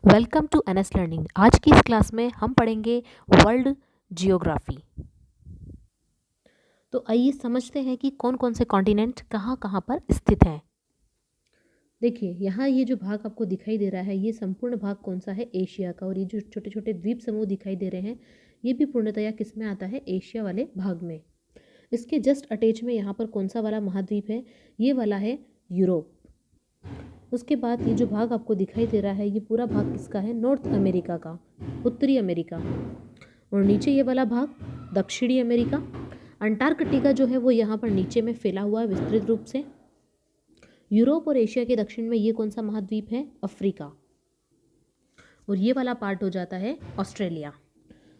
Welcome to NS learning. आज की इस क्लास में हम पढ़ेंगे वर्ल्ड जियोग्राफी। तो आइए समझते हैं कि कौन कौन से कॉन्टिनेंट कहाँ कहाँ पर स्थित हैं। देखिए यहाँ ये जो भाग आपको दिखाई दे रहा है ये संपूर्ण भाग कौन सा है, एशिया का। और ये जो छोटे छोटे द्वीप समूह दिखाई दे रहे हैं ये भी पूर्णतया किस में आता है, एशिया वाले भाग में। इसके जस्ट अटैच में यहाँ पर कौन सा वाला महाद्वीप है, ये वाला है यूरोप। उसके बाद ये जो भाग आपको दिखाई दे रहा है ये पूरा भाग किसका है, नॉर्थ अमेरिका का, उत्तरी अमेरिका। और नीचे ये वाला भाग दक्षिणी अमेरिका। अंटार्कटिका जो है वो यहाँ पर नीचे में फैला हुआ है विस्तृत रूप से। यूरोप और एशिया के दक्षिण में ये कौन सा महाद्वीप है, अफ्रीका। और ये वाला पार्ट हो जाता है ऑस्ट्रेलिया।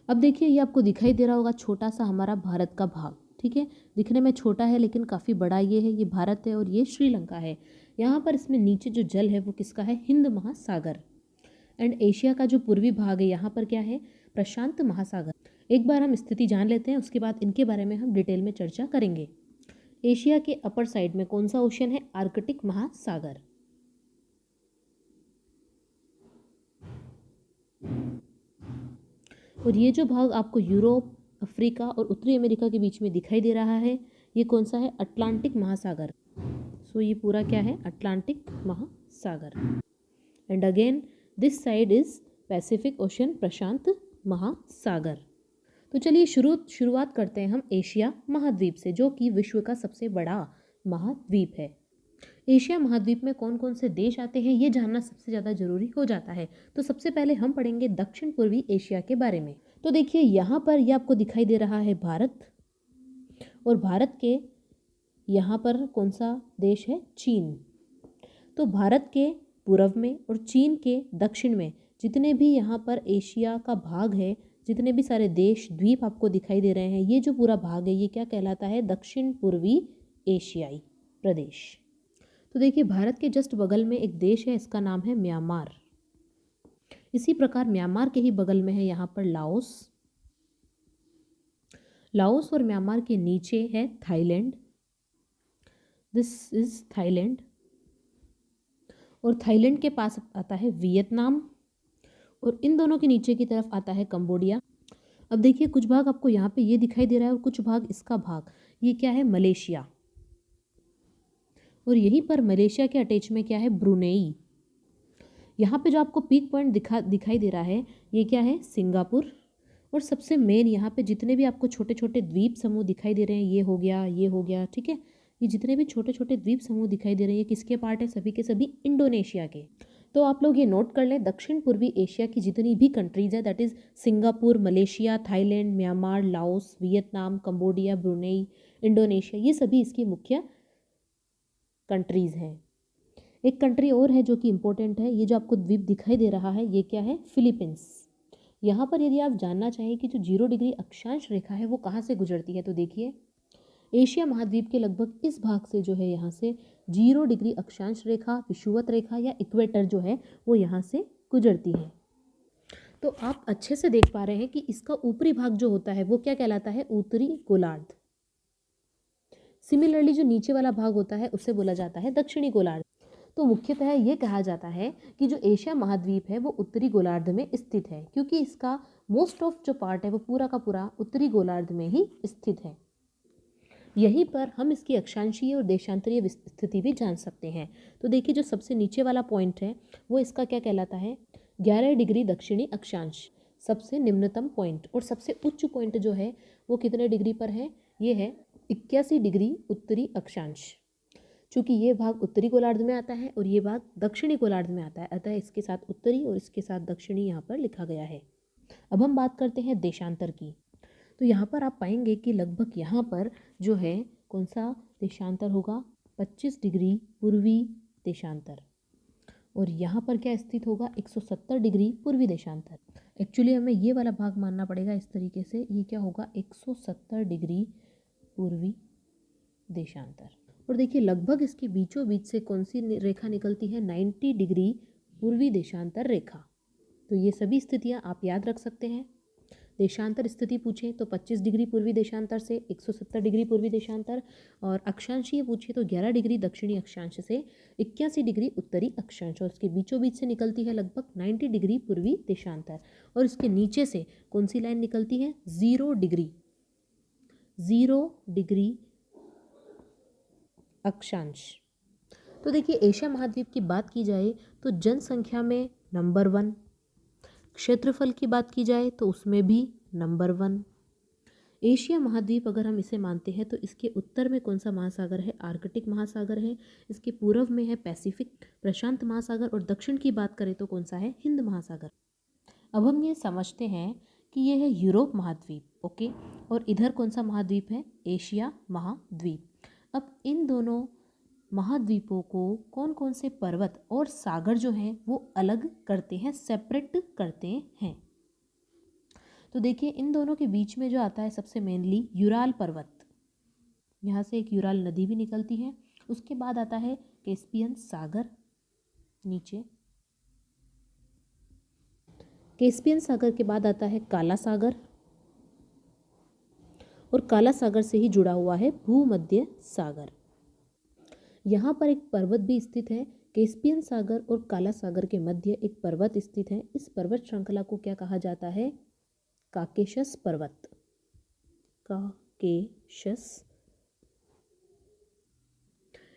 अब देखिए ये आपको दिखाई दे रहा होगा छोटा सा हमारा भारत का भाग, ठीक है। दिखने में छोटा है लेकिन काफ़ी बड़ा ये है, ये भारत है और ये श्रीलंका है। यहाँ पर इसमें नीचे जो जल है वो किसका है, हिंद महासागर। एंड एशिया का जो पूर्वी भाग है यहाँ पर क्या है, प्रशांत महासागर। एक बार हम स्थिति जान लेते हैं, उसके बाद इनके बारे में हम डिटेल में चर्चा करेंगे। एशिया के अपर साइड में कौन सा ओशन है, आर्कटिक महासागर। और ये जो भाग आपको यूरोप, अफ्रीका और उत्तरी अमेरिका के बीच में दिखाई दे रहा है ये कौन सा है, अटलांटिक महासागर। सो ये पूरा क्या है, अटलांटिक महासागर। And again this side is Pacific Ocean, प्रशांत महासागर। तो चलिए शुरुआत करते हैं हम एशिया महाद्वीप से, जो कि विश्व का सबसे बड़ा महाद्वीप है। एशिया महाद्वीप में कौन कौन से देश आते हैं ये जानना सबसे ज़्यादा जरूरी हो जाता है। तो सबसे पहले हम पढ़ेंगे दक्षिण पूर्वी एशिया के बारे में। तो देखिए यहाँ पर ये आपको दिखाई दे रहा है भारत, और भारत के यहाँ पर कौन सा देश है, चीन। तो भारत के पूर्व में और चीन के दक्षिण में जितने भी यहाँ पर एशिया का भाग है, जितने भी सारे देश द्वीप आपको दिखाई दे रहे हैं, ये जो पूरा भाग है ये क्या कहलाता है, दक्षिण पूर्वी एशियाई प्रदेश। तो देखिए भारत के जस्ट बगल में एक देश है, इसका नाम है म्यांमार। इसी प्रकार म्यांमार के ही बगल में है यहाँ पर लाओस। लाओस और म्यांमार के नीचे है थाईलैंड, दिस इज थाईलैंड। और थाईलैंड के पास आता है वियतनाम, और इन दोनों के नीचे की तरफ आता है कंबोडिया। अब देखिए कुछ भाग आपको यहाँ पे ये दिखाई दे रहा है और कुछ भाग इसका भाग, ये क्या है, मलेशिया। और यहीं पर मलेशिया के अटैच में क्या है, ब्रुनेई। यहाँ पे जो आपको पीक पॉइंट दिखाई दे रहा है ये क्या है, सिंगापुर। और सबसे मेन यहाँ पे जितने भी आपको छोटे छोटे द्वीप समूह दिखाई दे रहे हैं, ये हो गया, ये हो गया, ठीक है। ये जितने भी छोटे छोटे द्वीप समूह दिखाई दे रहे हैं ये किसके पार्ट है, सभी के सभी इंडोनेशिया के। तो आप लोग ये नोट कर लें, दक्षिण पूर्वी एशिया की जितनी भी कंट्रीज है, that is Singapore, Malaysia, Thailand, Myanmar, Laos, Vietnam, Cambodia, Brunei, Indonesia, ये सभी इसकी मुख्य कंट्रीज हैं। एक कंट्री और है जो कि इम्पोर्टेंट है, ये जो आपको द्वीप दिखाई दे रहा है ये क्या है, फिलीपींस। यहाँ पर यदि आप जानना चाहें कि जो 0 डिग्री अक्षांश रेखा है वो कहाँ से गुजरती है, तो देखिए एशिया महाद्वीप के लगभग इस भाग से जो है यहाँ से 0 डिग्री अक्षांश रेखा, विषुवत रेखा या इक्वेटर जो है वो यहाँ से गुजरती है। तो आप अच्छे से देख पा रहे हैं कि इसका ऊपरी भाग जो होता है वो क्या कहलाता है, उत्तरी गोलार्ध। सिमिलरली जो नीचे वाला भाग होता है उसे बोला जाता है दक्षिणी गोलार्ध। तो मुख्यतः ये कहा जाता है कि जो एशिया महाद्वीप है वो उत्तरी गोलार्ध में स्थित है, क्योंकि इसका मोस्ट ऑफ जो पार्ट है वो पूरा का पूरा उत्तरी गोलार्ध में ही स्थित है। यहीं पर हम इसकी अक्षांशीय और देशांतरीय स्थिति भी जान सकते हैं। तो देखिए जो सबसे नीचे वाला पॉइंट है वो इसका क्या कहलाता है, 11 डिग्री दक्षिणी अक्षांश, सबसे निम्नतम पॉइंट। और सबसे उच्च पॉइंट जो है वो कितने डिग्री पर है, ये है 81 डिग्री उत्तरी अक्षांश। चूँकि ये भाग उत्तरी गोलार्ध में आता है और ये भाग दक्षिणी गोलार्ध में आता है, अतः इसके साथ उत्तरी और इसके साथ दक्षिणी यहाँ पर लिखा गया है। अब हम बात करते हैं देशांतर की। तो यहाँ पर आप पाएंगे कि लगभग यहाँ पर जो है कौन सा देशांतर होगा, 25 डिग्री पूर्वी देशांतर। और यहाँ पर क्या स्थित होगा, 170 डिग्री पूर्वी देशांतर। एक्चुअली हमें ये वाला भाग मानना पड़ेगा इस तरीके से, ये क्या होगा, 170 डिग्री पूर्वी देशांतर। और देखिए लगभग इसके बीचों बीच से कौन सी रेखा निकलती है, 90 डिग्री पूर्वी देशांतर रेखा। तो ये सभी स्थितियाँ आप याद रख सकते हैं। देशांतर स्थिति पूछे तो 25 डिग्री पूर्वी देशांतर से 170 डिग्री पूर्वी देशांतर, और अक्षांशीय पूछे तो 11 डिग्री दक्षिणी अक्षांश से 81 डिग्री उत्तरी अक्षांश, और इसके बीचों बीच से निकलती है लगभग 90 डिग्री पूर्वी देशांतर, और इसके नीचे से कौन सी लाइन निकलती है? 0 डिग्री अक्षांश। तो देखिए, एशिया महाद्वीप की बात की जाए तो जनसंख्या में नंबर 1, क्षेत्रफल की बात की जाए तो उसमें भी नंबर 1। एशिया महाद्वीप अगर हम इसे मानते हैं तो इसके उत्तर में कौन सा महासागर है? आर्कटिक महासागर है। इसके पूर्व में है पैसिफिक प्रशांत महासागर, और दक्षिण की बात करें तो कौन सा है? हिंद महासागर। अब हम ये समझते हैं कि ये है यूरोप महाद्वीप, ओके, और इधर कौन सा महाद्वीप है? एशिया महाद्वीप। अब इन दोनों महाद्वीपों को कौन कौन से पर्वत और सागर जो हैं वो अलग करते हैं, सेपरेट करते हैं? तो देखिए, इन दोनों के बीच में जो आता है सबसे मेनली यूराल पर्वत, यहाँ से एक यूराल नदी भी निकलती है। उसके बाद आता है कैस्पियन सागर, नीचे कैस्पियन सागर के बाद आता है काला सागर, और काला सागर से ही जुड़ा हुआ है भूमध्य सागर। यहाँ पर एक पर्वत भी स्थित है। कैस्पियन सागर और काला सागर के मध्य एक पर्वत स्थित है। इस पर्वत श्रृंखला को क्या कहा जाता है? काकेशस पर्वत। काकेशस।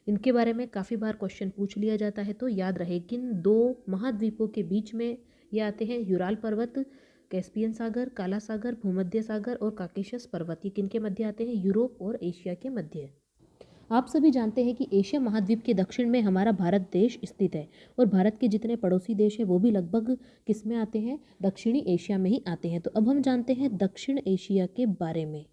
इनके बारे में काफ़ी बार क्वेश्चन पूछ लिया जाता है, तो याद रहे किन दो महाद्वीपों के बीच में ये आते हैं? यूराल पर्वत, कैस्पियन सागर, काला सागर, भूमध्य सागर और काकेशस पर्वत। ये किन के मध्य आते हैं? यूरोप और एशिया के मध्य। आप सभी जानते हैं कि एशिया महाद्वीप के दक्षिण में हमारा भारत देश स्थित है, और भारत के जितने पड़ोसी देश हैं वो भी लगभग किस में आते हैं? दक्षिणी एशिया में ही आते हैं। तो अब हम जानते हैं दक्षिण एशिया के बारे में।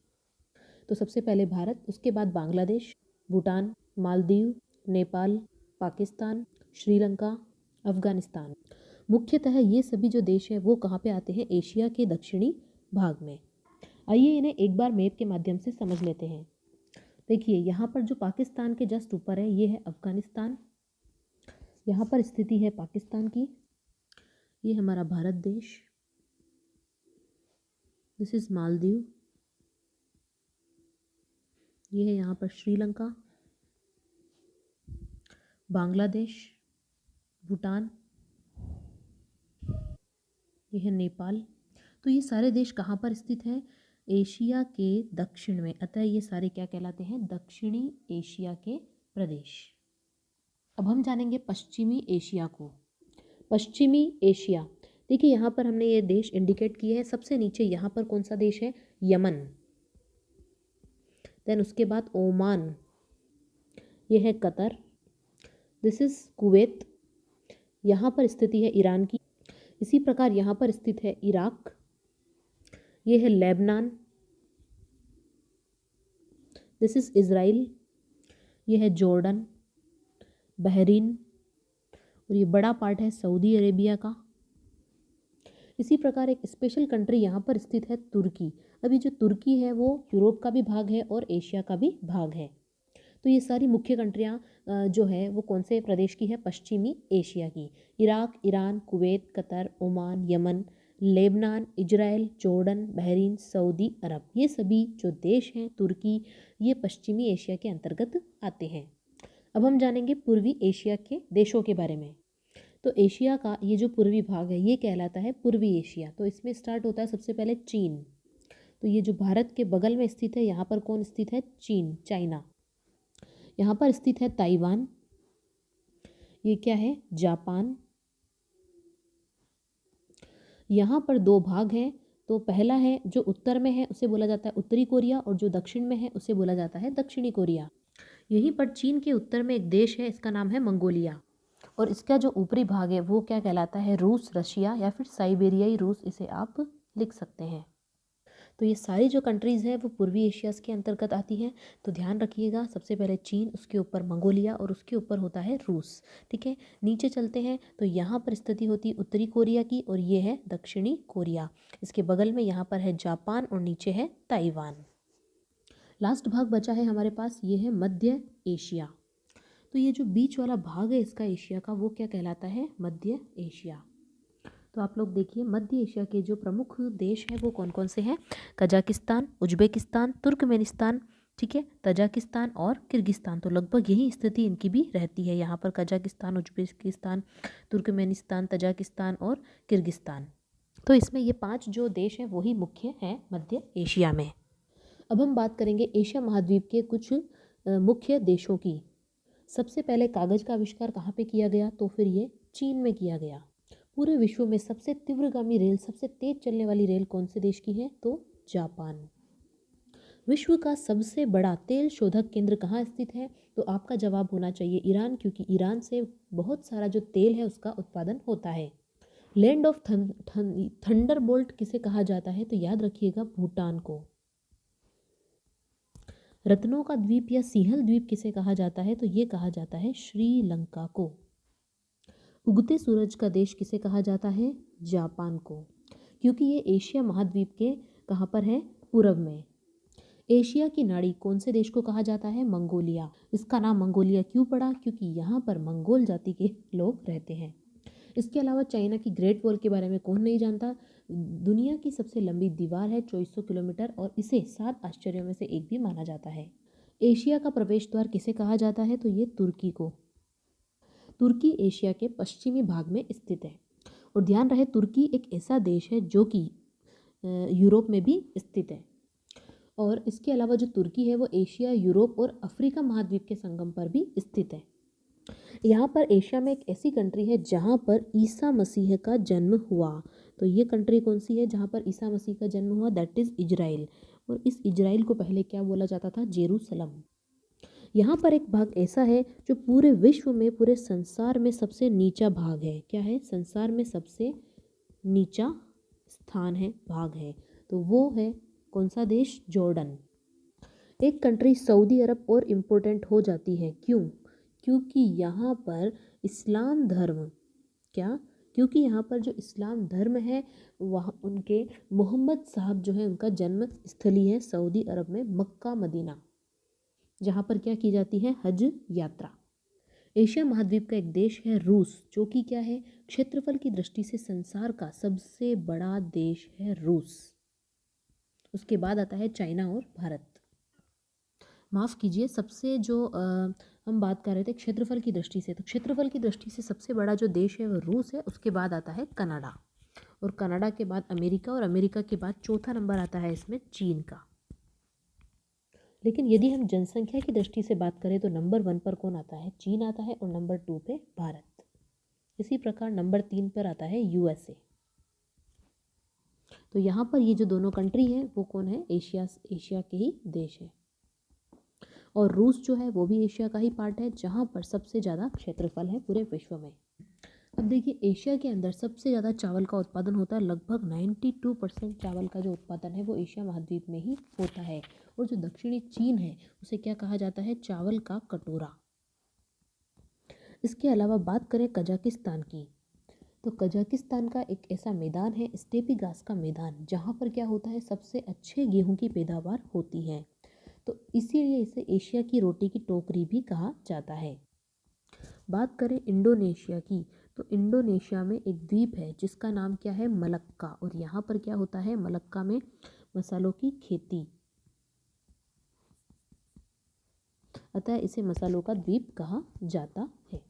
तो सबसे पहले भारत, उसके बाद बांग्लादेश, भूटान, मालदीव, नेपाल, पाकिस्तान, श्रीलंका, अफगानिस्तान। मुख्यतः ये सभी जो देश हैं वो कहाँ पे आते हैं? एशिया के दक्षिणी भाग में। आइए इन्हें एक बार मैप के माध्यम से समझ लेते हैं। देखिए, यहाँ पर जो पाकिस्तान के जस्ट ऊपर है ये है अफगानिस्तान, यहाँ पर स्थिति है पाकिस्तान की। ये हमारा भारत देश, दिस इज मालदीव। ये है यहाँ पर श्रीलंका, बांग्लादेश, भूटान, ये है नेपाल। तो ये सारे देश कहाँ पर स्थित हैं? एशिया के दक्षिण में। अतः ये सारे क्या कहलाते हैं? दक्षिणी एशिया के प्रदेश। अब हम जानेंगे पश्चिमी एशिया को। पश्चिमी एशिया, देखिए यहाँ पर हमने ये देश इंडिकेट किए हैं। सबसे नीचे यहाँ पर कौन सा देश है? यमन। देन उसके बाद ओमान, ये है कतर, दिस इज कुवैत। यहाँ पर स्थिति है ईरान की। इसी प्रकार यहाँ पर स्थित है इराक, ये है लेबनान, दिस इज इजराइल, ये है जॉर्डन, बहरीन, और ये बड़ा पार्ट है सऊदी अरेबिया का। इसी प्रकार एक स्पेशल कंट्री यहाँ पर स्थित है तुर्की। अभी जो तुर्की है वो यूरोप का भी भाग है और एशिया का भी भाग है। तो ये सारी मुख्य कंट्रियाँ जो है वो कौन से प्रदेश की है? पश्चिमी एशिया की। Iraq, Iran, Kuwait, Qatar, Oman, Yemen, Lebanon, Israel, Jordan, Bahrain, Saudi Arab, ये सभी जो देश हैं तुर्की, ये पश्चिमी एशिया के अंतर्गत आते हैं। अब हम जानेंगे पूर्वी एशिया के देशों के बारे में। तो एशिया का ये जो पूर्वी भाग है ये कहलाता है पूर्वी एशिया। तो इसमें स्टार्ट होता है सबसे पहले चीन। तो ये जो भारत के बगल में स्थित है, यहाँ पर कौन स्थित है? चीन, चाइना। यहाँ पर स्थित है ताइवान, ये क्या है? जापान। यहाँ पर दो भाग हैं। तो पहला है जो उत्तर में है उसे बोला जाता है उत्तरी कोरिया, और जो दक्षिण में है उसे बोला जाता है दक्षिणी कोरिया। यहीं पर चीन के उत्तर में एक देश है, इसका नाम है मंगोलिया, और इसका जो ऊपरी भाग है वो क्या कहलाता है? रूस, रशिया, या फिर साइबेरियाई रूस, इसे आप लिख सकते हैं। तो ये सारी जो कंट्रीज़ हैं वो पूर्वी एशिया के अंतर्गत आती हैं। तो ध्यान रखिएगा, सबसे पहले चीन, उसके ऊपर मंगोलिया, और उसके ऊपर होता है रूस। ठीक है, नीचे चलते हैं तो यहाँ पर स्थिति होती है उत्तरी कोरिया की, और ये है दक्षिणी कोरिया। इसके बगल में यहाँ पर है जापान, और नीचे है ताइवान। लास्ट भाग बचा है हमारे पास, ये है मध्य एशिया। तो ये जो बीच वाला भाग है इसका एशिया का, वो क्या कहलाता है? मध्य एशिया। तो आप लोग देखिए मध्य एशिया के जो प्रमुख देश हैं वो कौन कौन से हैं। कजाकिस्तान, उज्बेकिस्तान, तुर्कमेनिस्तान, ठीक है, तजाकिस्तान और किर्गिस्तान। तो लगभग यही स्थिति इनकी भी रहती है यहाँ पर, कजाकिस्तान, उज्बेकिस्तान, तुर्कमेनिस्तान, तजाकिस्तान और किर्गिस्तान। तो इसमें ये 5 जो देश हैं वही मुख्य हैं मध्य एशिया में। अब हम बात करेंगे एशिया महाद्वीप के कुछ मुख्य देशों की। सबसे पहले कागज़ का आविष्कार कहाँ पे किया गया, तो फिर ये चीन में किया गया। पूरे विश्व में सबसे तीव्रगामी रेल, सबसे तेज चलने वाली रेल कौन से देश की है, तो जापान। विश्व का सबसे बड़ा तेल शोधक केंद्र कहाँ स्थित है, तो आपका जवाब होना चाहिए ईरान, क्योंकि ईरान से बहुत सारा जो तेल है उसका उत्पादन होता है। लैंड ऑफ थंडरबोल्ट किसे कहा जाता है, तो याद रखिएगा भूटान को। रत्नों का द्वीप या सिंहल द्वीप किसे कहा जाता है, तो ये कहा जाता है श्रीलंका को। उगते सूरज का देश किसे कहा जाता है, जापान को, क्योंकि ये एशिया महाद्वीप के कहाँ पर है, पूर्व में। एशिया की नाड़ी कौन से देश को कहा जाता है, मंगोलिया। इसका नाम मंगोलिया क्यों पड़ा, क्योंकि यहाँ पर मंगोल जाति के लोग रहते हैं। इसके अलावा चाइना की ग्रेट वॉल के बारे में कौन नहीं जानता। दुनिया की सबसे लंबी दीवार है 2400 किलोमीटर और इसे 7 आश्चर्यों में से एक भी माना जाता है। एशिया का प्रवेश द्वार किसे कहा जाता है, तो ये तुर्की को। तुर्की एशिया के पश्चिमी भाग में स्थित है। और ध्यान रहे तुर्की एक ऐसा देश है जो कि यूरोप में भी स्थित है। और इसके अलावा जो तुर्की है वो एशिया, यूरोप और अफ्रीका महाद्वीप के संगम पर भी स्थित है। यहाँ पर एशिया में एक ऐसी कंट्री है जहाँ पर ईसा मसीह का जन्म हुआ। तो ये कंट्री कौन सी है जहाँ पर ईसा मसीह का जन्म हुआ, दैट इज़ इजराइल। और इस इजराइल को पहले क्या बोला जाता था, जेरूसलम। यहाँ पर एक भाग ऐसा है जो पूरे विश्व में, पूरे संसार में सबसे नीचा भाग है। क्या है, संसार में सबसे नीचा स्थान है, भाग है, तो वो है कौन सा देश, जॉर्डन। एक कंट्री सऊदी अरब और इम्पोर्टेंट हो जाती है, क्यों, क्योंकि यहाँ पर इस्लाम धर्म, क्या, क्योंकि यहाँ पर जो इस्लाम धर्म है वहाँ उनके मोहम्मद साहब जो है उनका जन्म स्थली है सऊदी अरब में, मक्का मदीना, जहाँ पर क्या की जाती है, हज यात्रा। एशिया महाद्वीप का एक देश है रूस, जो कि क्या है, क्षेत्रफल की दृष्टि से संसार का सबसे बड़ा देश है रूस। उसके बाद आता है चाइना और भारत। माफ़ कीजिए, सबसे जो हम बात कर रहे थे क्षेत्रफल की दृष्टि से, तो क्षेत्रफल की दृष्टि से सबसे बड़ा जो देश है वो रूस है। उसके बाद आता है कनाडा, और कनाडा के बाद अमेरिका, और अमेरिका के बाद चौथा नंबर आता है इसमें चीन का। लेकिन यदि हम जनसंख्या की दृष्टि से बात करें तो नंबर 1 पर कौन आता है, चीन आता है, और नंबर 2 पे भारत। इसी प्रकार नंबर 3 पर आता है यूएसए। तो यहाँ पर ये जो दोनों कंट्री हैं वो कौन है, एशिया के ही देश है। और रूस जो है वो भी एशिया का ही पार्ट है, जहाँ पर सबसे ज़्यादा क्षेत्रफल है पूरे विश्व में। अब देखिए एशिया के अंदर सबसे ज़्यादा चावल का उत्पादन होता है, लगभग 92% चावल का जो उत्पादन है वो एशिया महाद्वीप में ही होता है। और जो दक्षिणी चीन है उसे क्या कहा जाता है, चावल का कटोरा। इसके अलावा बात करें कजाकिस्तान की, तो कजाकिस्तान का एक ऐसा मैदान है, स्टेपी घास का मैदान, जहाँ पर क्या होता है, सबसे अच्छे गेहूं की पैदावार होती है। तो इसीलिए इसे एशिया की रोटी की टोकरी भी कहा जाता है। बात करें इंडोनेशिया की, तो इंडोनेशिया में एक द्वीप है जिसका नाम क्या है, मलक्का। और यहाँ पर क्या होता है, मलक्का में मसालों की खेती, अतः इसे मसालों का द्वीप कहा जाता है।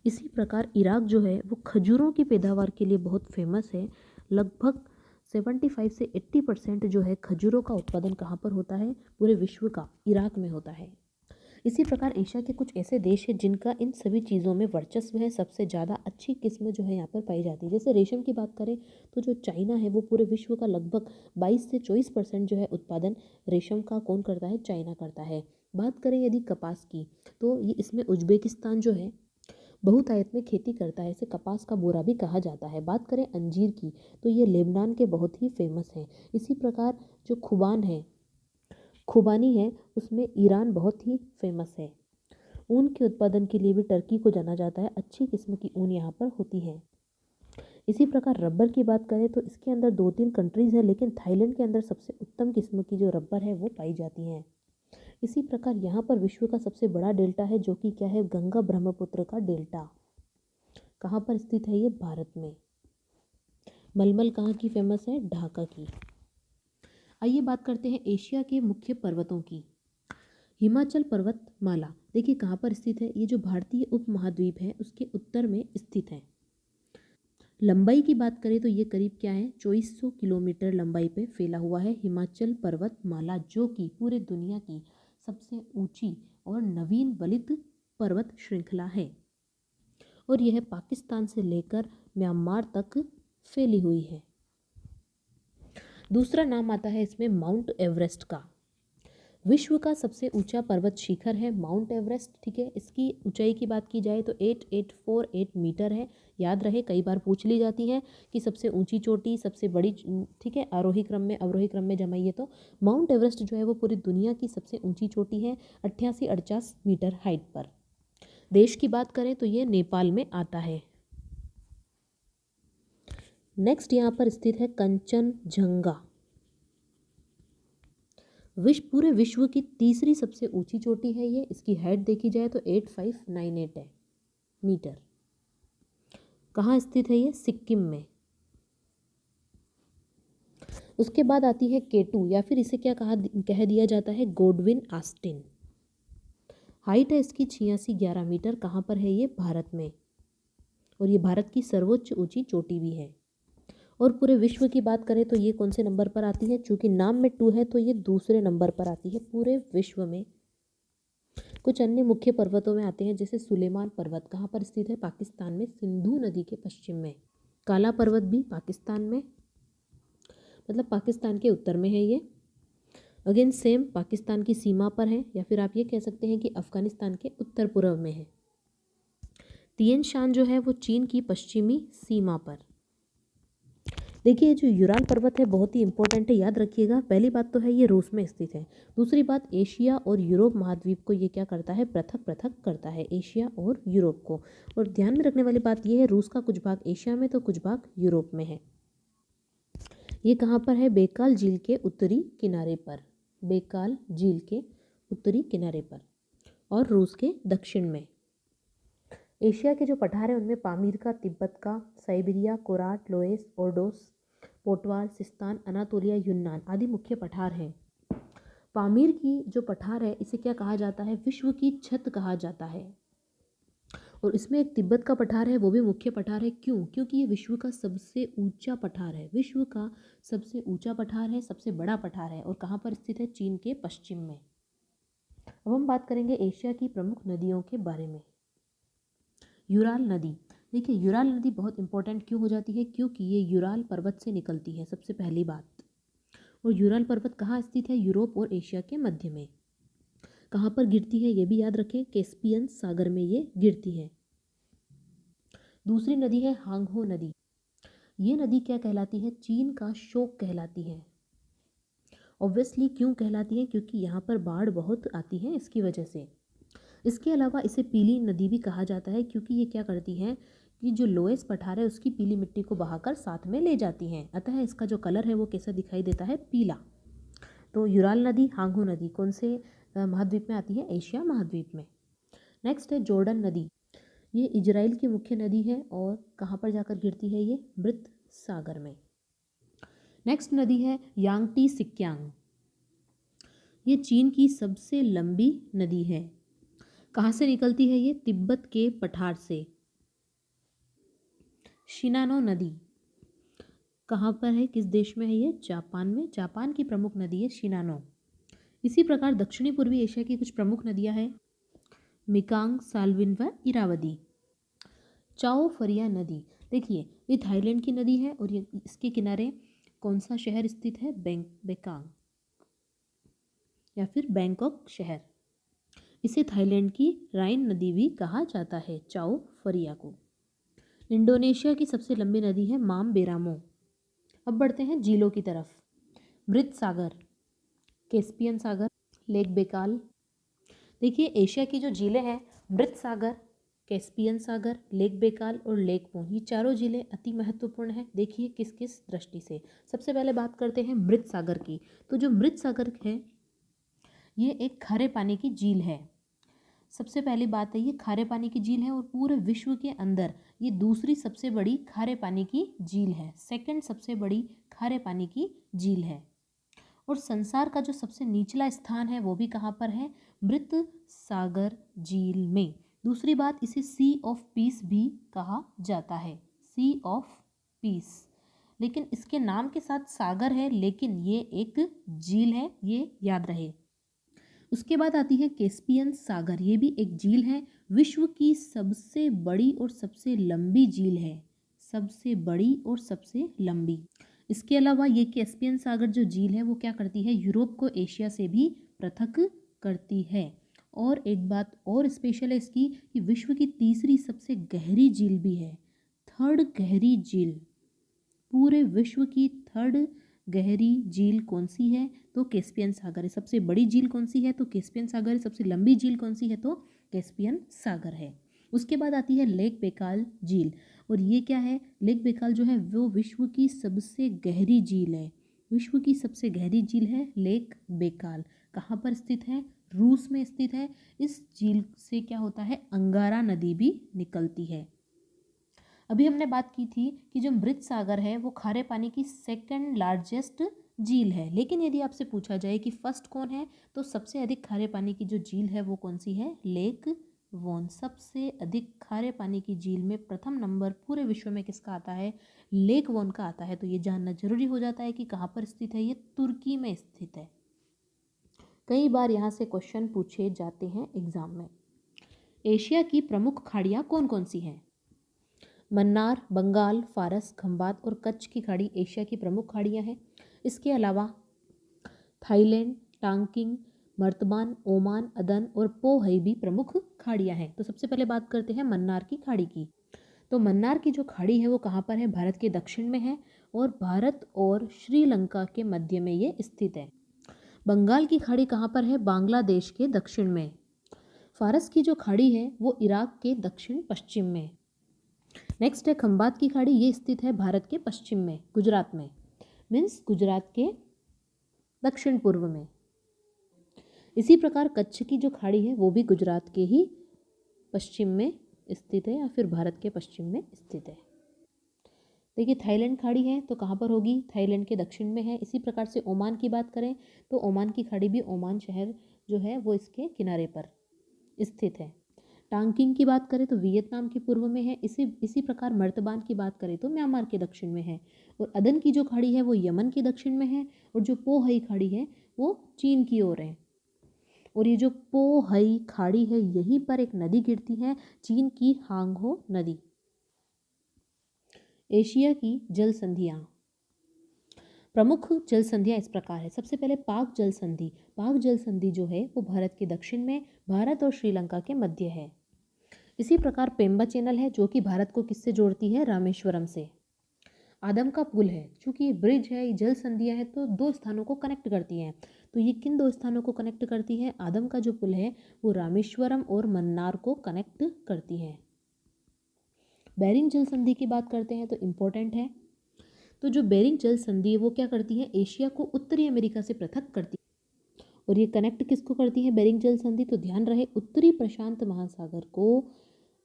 इसी प्रकार इराक जो है वो खजूरों की पैदावार के लिए बहुत फेमस है। लगभग 75 से 80% जो है खजूरों का उत्पादन कहाँ पर होता है, पूरे विश्व का इराक में होता है। इसी प्रकार एशिया के कुछ ऐसे देश हैं जिनका इन सभी चीज़ों में वर्चस्व है, सबसे ज़्यादा अच्छी किस्म जो है यहाँ पर पाई जाती है। जैसे रेशम की बात करें तो जो चाइना है वो पूरे विश्व का लगभग 22 से 24% जो है उत्पादन रेशम का कौन करता है, चाइना करता है। बात करें यदि कपास की, तो ये इसमें उज्बेकिस्तान जो है बहुतायत में खेती करता है, इसे कपास का बोरा भी कहा जाता है। बात करें अंजीर की, तो ये लेबनान के बहुत ही फेमस हैं। इसी प्रकार जो खुबानी है उसमें ईरान बहुत ही फेमस है। ऊन के उत्पादन के लिए भी टर्की को जाना जाता है, अच्छी किस्म की ऊन यहाँ पर होती है। इसी प्रकार रबर की बात करें तो इसके अंदर 2-3 कंट्रीज़ हैं, लेकिन थाईलैंड के अंदर सबसे उत्तम किस्म की जो रबर है वो पाई जाती हैं। इसी प्रकार यहाँ पर विश्व का सबसे बड़ा डेल्टा है जो कि क्या है, गंगा ब्रह्मपुत्र का डेल्टा। कहाँ पर स्थित है ये, भारत में। मलमल कहाँ की फेमस है? ढाका की। आइए बात करते हैं एशिया के मुख्य पर्वतों की। हिमाचल पर्वतमाला देखिए कहाँ पर स्थित है? ये जो भारतीय उपमहाद्वीप है उसके उत्तर में स्थित है। लंबाई की बात करें तो ये करीब क्या है? 2400 किलोमीटर लंबाई पे फैला हुआ है हिमाचल पर्वतमाला, जो कि पूरे दुनिया की सबसे ऊंची और नवीन वलित पर्वत श्रृंखला है और यह पाकिस्तान से लेकर म्यांमार तक फैली हुई है। दूसरा नाम आता है इसमें माउंट एवरेस्ट का। विश्व का सबसे ऊंचा पर्वत शिखर है माउंट एवरेस्ट, ठीक है। इसकी ऊंचाई की बात की जाए तो 8848 मीटर है। याद रहे, कई बार पूछ ली जाती है कि सबसे ऊंची चोटी, सबसे बड़ी, ठीक है, आरोही क्रम में अवरोही क्रम में जमाइए तो माउंट एवरेस्ट जो है वो पूरी दुनिया की सबसे ऊंची चोटी है 88-49 मीटर हाइट पर। देश की बात करें तो ये नेपाल में आता है। नेक्स्ट यहाँ पर स्थित है कंचनजंगा। पूरे विश्व की तीसरी सबसे ऊंची चोटी है ये। इसकी हाइट देखी जाए तो 8598 है मीटर। कहाँ स्थित है ये? सिक्किम में। उसके बाद आती है केटू, या फिर इसे क्या कह दिया जाता है? Godwin Austen. हाइट है इसकी 8611 मीटर। कहाँ पर है ये? भारत में। और ये भारत की सर्वोच्च ऊंची चोटी भी है। और पूरे विश्व की बात करें तो ये कौन से नंबर पर आती है? चूंकि नाम में 2 है तो ये दूसरे नंबर पर आती है पूरे विश्व में। कुछ अन्य मुख्य पर्वतों में आते हैं जैसे सुलेमान पर्वत। कहाँ पर स्थित है? पाकिस्तान में, सिंधु नदी के पश्चिम में। काला पर्वत भी पाकिस्तान में, मतलब पाकिस्तान के उत्तर में है ये। अगेन सेम पाकिस्तान की सीमा पर है, या फिर आप ये कह सकते हैं कि अफगानिस्तान के उत्तर पूर्व में है। तिएन शान जो है वो चीन की पश्चिमी सीमा पर। देखिए जो यूराल पर्वत है बहुत ही इंपॉर्टेंट है, याद रखिएगा। पहली बात तो है ये रूस में स्थित है। दूसरी बात, एशिया और यूरोप महाद्वीप को ये क्या करता है? पृथक पृथक करता है, एशिया और यूरोप को। और ध्यान में रखने वाली बात ये है, रूस का कुछ भाग एशिया में तो कुछ भाग यूरोप में है। ये कहाँ पर है? बेकाल झील के उत्तरी किनारे पर। बेकाल झील के उत्तरी किनारे पर और रूस के दक्षिण में। एशिया के जो पठार है उनमें पामीर का, तिब्बत का, Siberia, Korat, loess, Ordos, Potwar, Sistan, Anatolia, यूनान आदि मुख्य पठार हैं। पामीर की जो पठार है इसे क्या कहा जाता है? विश्व की छत कहा जाता है। और इसमें एक तिब्बत का पठार है, वो भी मुख्य पठार है। क्यों? क्योंकि ये विश्व का सबसे ऊंचा पठार है। विश्व का सबसे ऊंचा पठार है, सबसे बड़ा पठार है। और कहाँ पर स्थित है? चीन के पश्चिम में। अब हम बात करेंगे एशिया की प्रमुख नदियों के बारे में। यूराल नदी। देखिए यूराल नदी बहुत इंपॉर्टेंट क्यों हो जाती है? क्योंकि ये यूराल पर्वत से निकलती है, सबसे पहली बात। और यूराल पर्वत कहाँ स्थित है? यूरोप और एशिया के मध्य में। कहाँ पर गिरती है ये भी याद रखें, कैस्पियन सागर में ये गिरती है। दूसरी नदी है हांगहो नदी। ये नदी क्या कहलाती है? चीन का शोक कहलाती है। ऑब्वियसली क्यों कहलाती है? क्योंकि यहाँ पर बाढ़ बहुत आती है, इसकी वजह से। इसके अलावा इसे पीली नदी भी कहा जाता है, क्योंकि ये क्या करती है कि जो लोएस पठार है उसकी पीली मिट्टी को बहाकर साथ में ले जाती हैं, अतः इसका जो कलर है वो कैसा दिखाई देता है? पीला। तो यूराल नदी, हांगहो नदी कौन से महाद्वीप में आती है? एशिया महाद्वीप में। नेक्स्ट है जोर्डन नदी। ये इजराइल की मुख्य नदी है और कहाँ पर जाकर गिरती है? ये मृत सागर में। नेक्स्ट नदी है यांगटी सिक्यांग। ये चीन की सबसे लंबी नदी है। कहाँ से निकलती है ये? तिब्बत के पठार से। शिनानो नदी कहाँ पर है? किस देश में है ये? जापान में। जापान की प्रमुख नदी है शिनानो। इसी प्रकार दक्षिणी पूर्वी एशिया की कुछ प्रमुख नदियाँ हैं, मिकांग, साल्विन व इरावदी। चाओ फरिया नदी, देखिए ये थाईलैंड की नदी है और ये इसके किनारे कौन सा शहर स्थित है? बेकांग या फिर बैंकॉक शहर। इसे थाईलैंड की राइन नदी भी कहा जाता है, चाओ फरिया को। इंडोनेशिया की सबसे लंबी नदी है मामबेरामो। अब बढ़ते हैं झीलों की तरफ। मृत सागर, कैस्पियन सागर, लेक बेकाल। देखिए एशिया की जो झीलें हैं, मृत सागर, कैस्पियन सागर, लेक बेकाल और लेक पून, ये चारों झीलें अति महत्वपूर्ण हैं। देखिए किस किस दृष्टि से। सबसे पहले बात करते हैं मृत सागर की। तो जो मृत सागर है ये एक खारे पानी की झील है। सबसे पहली बात है ये खारे पानी की झील है और पूरे विश्व के अंदर ये दूसरी सबसे बड़ी खारे पानी की झील है, सेकंड सबसे बड़ी खारे पानी की झील है। और संसार का जो सबसे निचला स्थान है वो भी कहाँ पर है, मृत सागर झील में। दूसरी बात, इसे सी ऑफ पीस भी कहा जाता है, सी ऑफ पीस। लेकिन इसके नाम के साथ सागर है, लेकिन ये एक झील है, ये याद रहे। उसके बाद आती है कैस्पियन सागर, ये भी एक झील है, विश्व की सबसे बड़ी और सबसे लंबी झील है, सबसे बड़ी और सबसे लंबी। इसके अलावा ये कैस्पियन सागर जो झील है वो क्या करती है, यूरोप को एशिया से भी पृथक करती है। और एक बात और स्पेशल है इसकी कि विश्व की तीसरी सबसे गहरी झील भी है, थर्ड गहरी झील। पूरे विश्व की थर्ड गहरी झील कौन सी है, तो कैस्पियन सागर है। सबसे बड़ी झील कौन सी है, तो कैस्पियन सागर है। सबसे लंबी झील कौन सी है, तो कैस्पियन सागर है। उसके बाद आती है लेक बेकाल झील, और ये क्या है, लेक बेकाल जो है वो विश्व की सबसे गहरी झील है, विश्व की सबसे गहरी झील है लेक बेकाल। कहाँ पर स्थित है, रूस में स्थित है। इस झील से क्या होता है, अंगारा नदी भी निकलती है। अभी हमने बात की थी कि जो मृत सागर है वो खारे पानी की सेकंड लार्जेस्ट झील है, लेकिन यदि आपसे पूछा जाए कि फर्स्ट कौन है, तो सबसे अधिक खारे पानी की जो झील है वो कौन सी है, लेक वोन। सबसे अधिक खारे पानी की झील में प्रथम नंबर पूरे विश्व में किसका आता है, लेक वोन का आता है। तो ये जानना जरूरी हो जाता है कि कहाँ पर स्थित है, ये तुर्की में स्थित है। कई बार यहाँ से क्वेश्चन पूछे जाते हैं एग्जाम में। एशिया की प्रमुख खाड़ियाँ कौन कौन सी हैं, मन्नार, बंगाल, फारस, खंबात और कच्छ की खाड़ी एशिया की प्रमुख खाड़ियाँ हैं। इसके अलावा थाईलैंड, टांकिंग, मर्तबान, ओमान, अदन और पोहई भी प्रमुख खाड़ियाँ हैं। तो सबसे पहले बात करते हैं मन्नार की खाड़ी की। तो मन्नार की जो खाड़ी है वो कहाँ पर है, भारत के दक्षिण में है और भारत और श्रीलंका के मध्य में ये स्थित है। बंगाल की खाड़ी कहाँ पर है, बांग्लादेश के दक्षिण में। फारस की जो खाड़ी है वो इराक के दक्षिण पश्चिम में। नेक्स्ट है खंबात की खाड़ी, ये स्थित है भारत के पश्चिम में, गुजरात में, मीन्स गुजरात के दक्षिण पूर्व में। इसी प्रकार कच्छ की जो खाड़ी है वो भी गुजरात के ही पश्चिम में स्थित है या फिर भारत के पश्चिम में स्थित है। देखिए थाईलैंड खाड़ी है तो कहाँ पर होगी, थाईलैंड के दक्षिण में है। इसी प्रकार से ओमान की बात करें तो ओमान की खाड़ी भी ओमान शहर जो है वो इसके किनारे पर स्थित है। टांकिंग की बात करें तो वियतनाम के पूर्व में है। इसी प्रकार मर्तबान की बात करें तो म्यांमार के दक्षिण में है। और अदन की जो खाड़ी है वो यमन के दक्षिण में है। और जो पोहई खाड़ी है वो चीन की ओर है। और ये जो पोहई खाड़ी है यहीं पर एक नदी गिरती है, चीन की हांगहो नदी। एशिया की जल संधियाँ, प्रमुख जल संधियाँ इस प्रकार है। सबसे पहले पाक जल संधि। पाक जल संधि जो है वो भारत के दक्षिण में, भारत और श्रीलंका के मध्य है। इसी प्रकार पेम्बा चैनल है जो कि भारत को किससे जोड़ती है, रामेश्वरम से। आदम का पुल है, चूंकि ये ब्रिज है, ये जल संधियाँ है तो दो स्थानों को कनेक्ट करती हैं। तो ये किन दो स्थानों को कनेक्ट करती है, आदम का जो पुल है वो रामेश्वरम और मन्नार को कनेक्ट करती है। बेरिंग जल संधि की बात करते हैं तो इम्पोर्टेंट है। तो जो बेरिंग जल संधि है वो क्या करती है, एशिया को उत्तरी अमेरिका से पृथक करती है। और ये कनेक्ट किसको करती है बेरिंग जल संधि, तो ध्यान रहे उत्तरी प्रशांत महासागर को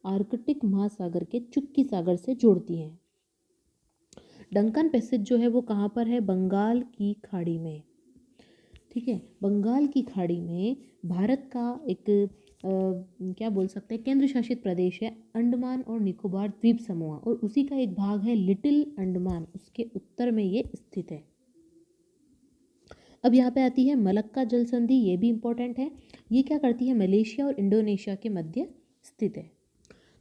आर्कटिक महासागर के चुक्की सागर से जोड़ती है। डंकन पैसेज जो है वो कहाँ पर है, बंगाल की खाड़ी में। ठीक है, बंगाल की खाड़ी में भारत का एक क्या बोल सकते हैं, केंद्र शासित प्रदेश है अंडमान और निकोबार द्वीप समूह, और उसी का एक भाग है लिटिल अंडमान, उसके उत्तर में ये स्थित है। अब यहाँ पे आती है मलक्का जल संधि, ये भी इंपॉर्टेंट है। ये क्या करती है, मलेशिया और इंडोनेशिया के मध्य स्थित है।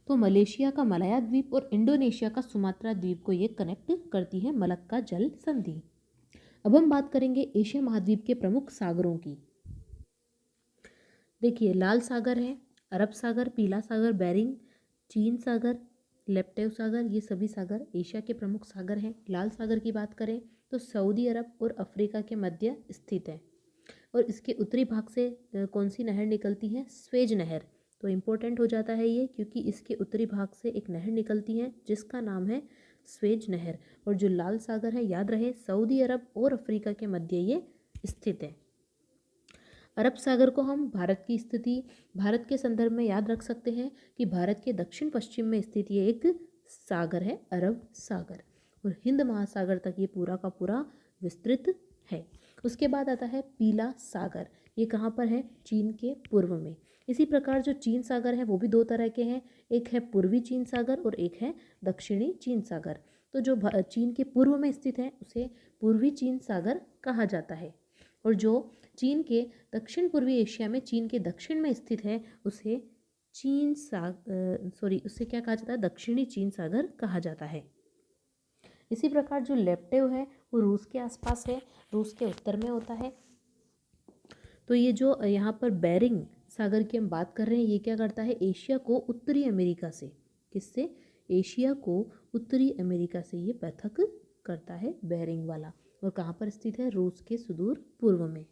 तो मलेशिया का मलाया द्वीप और इंडोनेशिया का सुमात्रा द्वीप को ये कनेक्ट करती है मलक्का जल संधि। अब हम बात करेंगे एशिया महाद्वीप के प्रमुख सागरों की। देखिए लाल सागर है, अरब सागर, पीला सागर, बेरिंग, चीन सागर, लेप्टेव सागर, ये सभी सागर एशिया के प्रमुख सागर हैं। लाल सागर की बात करें तो सऊदी अरब और अफ्रीका के मध्य स्थित है। और इसके उत्तरी भाग से कौन सी नहर निकलती है, स्वेज नहर। तो इम्पोर्टेंट हो जाता है ये क्योंकि इसके उत्तरी भाग से एक नहर निकलती है जिसका नाम है स्वेज नहर। और जो लाल सागर है याद रहे सऊदी अरब और अफ्रीका के मध्य ये स्थित है। अरब सागर को हम भारत की स्थिति, भारत के संदर्भ में याद रख सकते हैं कि भारत के दक्षिण पश्चिम में स्थित ये एक सागर है, अरब सागर, और हिंद महासागर तक ये पूरा का पूरा विस्तृत है। उसके बाद आता है पीला सागर, ये कहाँ पर है? चीन के पूर्व में। इसी प्रकार जो चीन सागर है वो भी दो तरह के हैं, एक है पूर्वी चीन सागर और एक है दक्षिणी चीन सागर। तो जो चीन के पूर्व में स्थित है उसे पूर्वी चीन सागर कहा जाता है, और जो चीन के दक्षिण पूर्वी एशिया में चीन के दक्षिण में स्थित है उसे उससे क्या कहा जाता है? दक्षिणी चीन सागर कहा जाता है। इसी प्रकार जो लेप्टेव है वो रूस के आसपास है, रूस के उत्तर में होता है। तो ये जो यहाँ पर बेरिंग सागर की हम बात कर रहे हैं, ये क्या करता है? एशिया को उत्तरी अमेरिका से, किससे? एशिया को उत्तरी अमेरिका से ये पृथक करता है, बेरिंग वाला, और कहाँ पर स्थित है? रूस के सुदूर पूर्व में।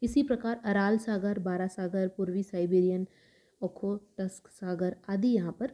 इसी प्रकार अराल सागर, बारा सागर, पूर्वी साइबेरियन, ओखोटस्क सागर आदि यहाँ पर